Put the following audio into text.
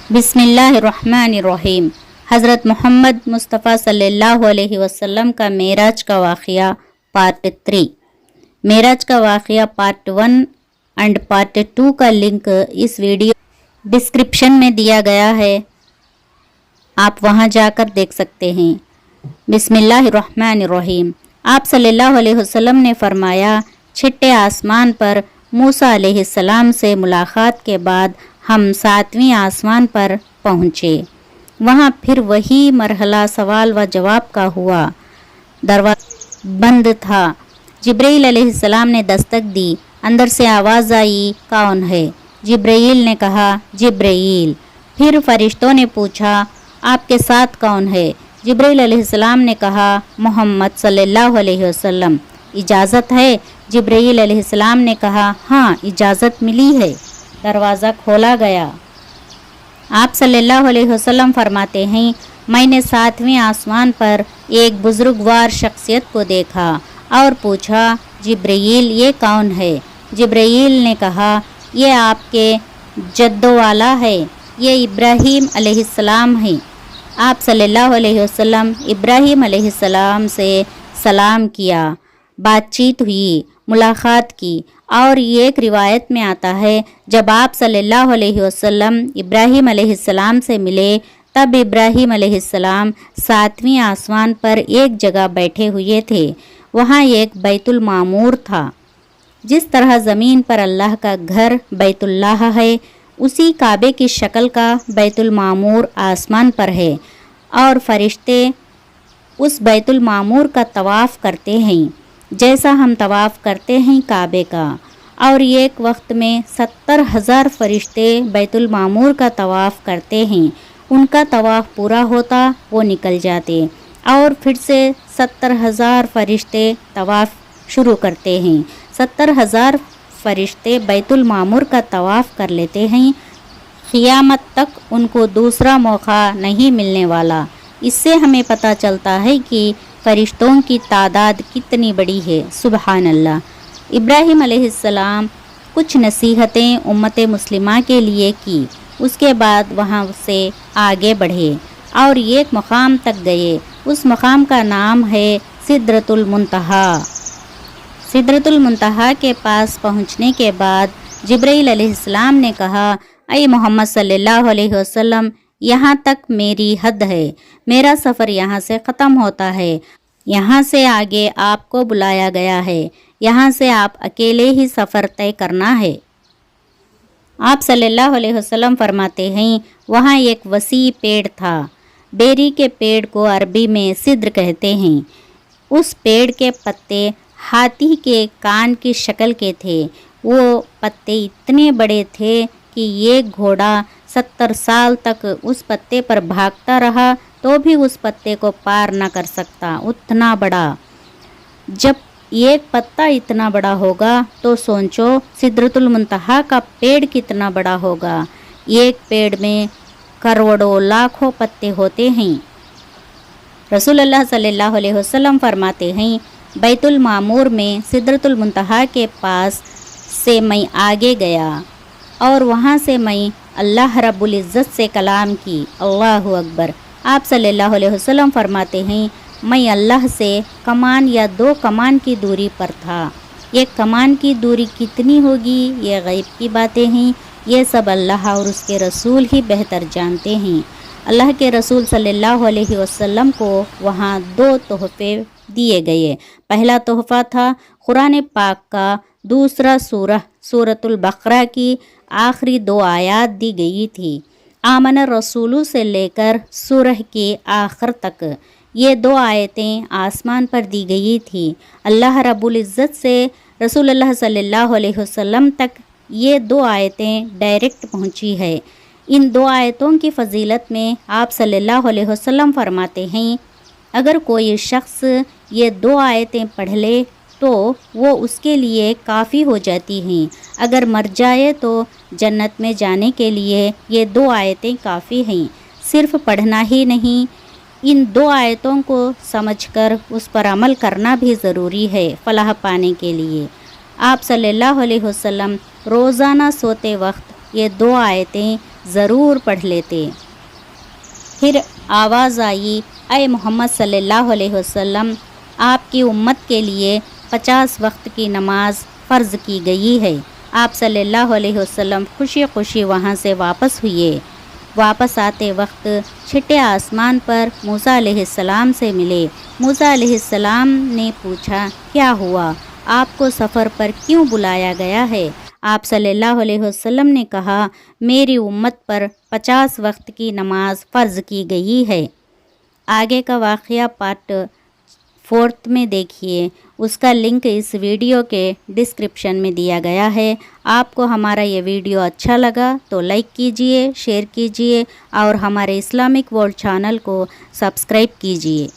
बिस्मिल्लाहिर्रहमानिर्रहीम। हज़रत मोहम्मद मुस्तफ़ा सल्लल्लाहु अलैहि वसल्लम का मेराज का वाक़या पार्ट 3। मेराज का वाक़या पार्ट 1 एंड पार्ट 2 का लिंक इस वीडियो डिस्क्रिप्शन में दिया गया है, आप वहां जाकर देख सकते हैं। बिस्मिल्लाहिर्रहमानिर्रहीम। आप सल्लल्लाहु अलैहि वसल्लम ने फरमाया, छठे आसमान पर मूसा अलैहिस्सलाम से मुलाकात के बाद हम 7वें आसमान पर पहुँचे। वहाँ फिर वही मरहला सवाल व जवाब का हुआ। दरवाज़ा बंद था। जिब्रील अलैहिस्सलाम ने दस्तक दी। अंदर से आवाज़ आई, कौन है? जिब्रील ने कहा, जिब्रील। फिर फरिश्तों ने पूछा, आपके साथ कौन है? जिब्रील अलैहिस्सलाम ने कहा, मोहम्मद सल्लल्लाहु अलैहि वसल्लम। इजाज़त है? जिब्रील अलैहिस्सलाम ने कहा, हाँ, इजाज़त मिली है। दरवाज़ा खोला गया। आप सल्लल्लाहु अलैहि वसल्लम फरमाते हैं, मैंने 7वें आसमान पर एक बुजुर्गवार शख्सियत को देखा और पूछा, जिब्रील ये कौन है? जिब्रील ने कहा, ये आपके जद्दो वाला है, ये इब्राहीम अलैहिस्सलाम है। आप सल्लल्लाहु अलैहि वसल्लम इब्राहीम अलैहिस्सलाम से सलाम किया, बातचीत हुई, मुलाकात की। और एक रिवायत में आता है, जब आप सल्लल्लाहु अलैहि वसल्लम इब्राहीम अलैहिस्सलाम से मिले तब इब्राहीम अलैहिस्सलाम 7वें आसमान पर एक जगह बैठे हुए थे। वहाँ एक बैतुल मामूर था। जिस तरह ज़मीन पर अल्लाह का घर बैतुल्लाह है, उसी काबे की शक्ल का बैतुल मामूर आसमान पर है और फरिश्ते उस बैतुल मामूर का तवाफ़ करते हैं जैसा हम तवाफ़ करते हैं काबे का। और एक वक्त में 70,000 फरिश्ते बैतुल मामूर का तवाफ़ करते हैं। उनका तवाफ़ पूरा होता, वो निकल जाते और फिर से 70,000 फरिश्ते तवाफ़ शुरू करते हैं। 70,000 फरिश्ते बैतुल मामूर का तवाफ़ कर लेते हैं। क़ियामत तक उनको दूसरा मौका नहीं मिलने वाला। इससे हमें पता चलता है कि फरिश्तों की तादाद कितनी बड़ी है। सुबहान अल्लाह। इब्राहीम अलैहिस्सलाम कुछ नसीहतें उम्मत मुस्लिमा के लिए की। उसके बाद वहाँ से आगे बढ़े और एक मकाम तक गए। उस मकाम का नाम है सिदरतुल मुंतहा। सिदरतुल मुंतहा के पास पहुँचने के बाद जिब्रील अलैहिस्सलाम ने कहा, ऐ मोहम्मद सल्लल्लाहु अलैहि वसल्लम, यहाँ तक मेरी हद है, मेरा सफ़र यहाँ से ख़त्म होता है। यहाँ से आगे आपको बुलाया गया है। यहाँ से आप अकेले ही सफ़र तय करना है। आप सल्लल्लाहु अलैहि वसल्लम फरमाते हैं, वहाँ एक वसी पेड़ था। बेरी के पेड़ को अरबी में सिद्र कहते हैं। उस पेड़ के पत्ते हाथी के कान की शक्ल के थे। वो पत्ते इतने बड़े थे कि ये घोड़ा 70 साल तक उस पत्ते पर भागता रहा तो भी उस पत्ते को पार न कर सकता, उतना बड़ा। जब एक पत्ता इतना बड़ा होगा तो सोचो सिदरतुल मुंतहा का पेड़ कितना बड़ा होगा। एक पेड़ में करोड़ों लाखों पत्ते होते हैं। रसूलुल्लाह सल्लल्लाहु अलैहि वसल्लम फरमाते हैं, बैतुल मामूर में सिदरतुल मुंतहा के पास से मैं आगे गया और वहाँ से मैं अल्लाह रब्बुल इज़्ज़त से कलाम की। अल्लाहु अकबर। आप सल्लल्लाहु अलैहि वसल्लम फरमाते हैं, मैं अल्लाह से कमान या 2 कमान की दूरी पर था। एक कमान की दूरी कितनी होगी, ये गैब की बातें हैं। ये सब अल्लाह और उसके रसूल ही बेहतर जानते हैं। अल्लाह के रसूल सल्लल्लाहु अलैहि वसल्लम को वहाँ 2 तोहफ़े दिए गए। पहला तोहफ़ा था कुरान पाक का। दूसरा सूरतुल बकरा की आखिरी 2 आयत दी गई थी। आमन रसूलू से लेकर सूरह के आखिर तक ये 2 आयतें आसमान पर दी गई थी। अल्लाह रब्बुल इज़्ज़त से रसूलुल्लाह सल्लल्लाहु अलैहि वसल्लम तक ये 2 आयतें डायरेक्ट पहुँची है। इन 2 आयतों की फ़जीलत में आप सल्लल्लाहु अलैहि वसल्लम फरमाते हैं, अगर कोई शख्स ये 2 आयतें पढ़ ले तो वो उसके लिए काफ़ी हो जाती हैं। अगर मर जाए तो जन्नत में जाने के लिए ये 2 आयतें काफ़ी हैं। सिर्फ पढ़ना ही नहीं, इन 2 आयतों को समझकर उस पर अमल करना भी ज़रूरी है फलाह पाने के लिए। आप सल्लल्लाहु अलैहि वसल्लम रोज़ाना सोते वक्त ये 2 आयतें ضرور پڑھ لیتے۔ پھر آواز آئی، اے محمد صلی اللہ علیہ وسلم، آپ کی امت کے لیے 50 وقت کی نماز فرض کی گئی ہے۔ آپ صلی اللہ علیہ وسلم خوشی خوشی وہاں سے واپس ہوئے۔ واپس آتے وقت چھٹے آسمان پر موسیٰ علیہ السلام سے ملے۔ موسیٰ علیہ السلام نے پوچھا، کیا ہوا؟ آپ کو سفر پر کیوں بلایا گیا ہے؟ آپ صلی اللہ علیہ وسلم نے کہا، میری امت پر 50 وقت کی نماز فرض کی گئی ہے۔ آگے کا واقعہ پارٹ 4 میں دیکھیے، اس کا لنک اس ویڈیو کے ڈسکرپشن میں دیا گیا ہے۔ آپ کو ہمارا یہ ویڈیو اچھا لگا تو لائک کیجئے، شیئر کیجئے اور ہمارے اسلامک ورلڈ چینل کو سبسکرائب کیجئے۔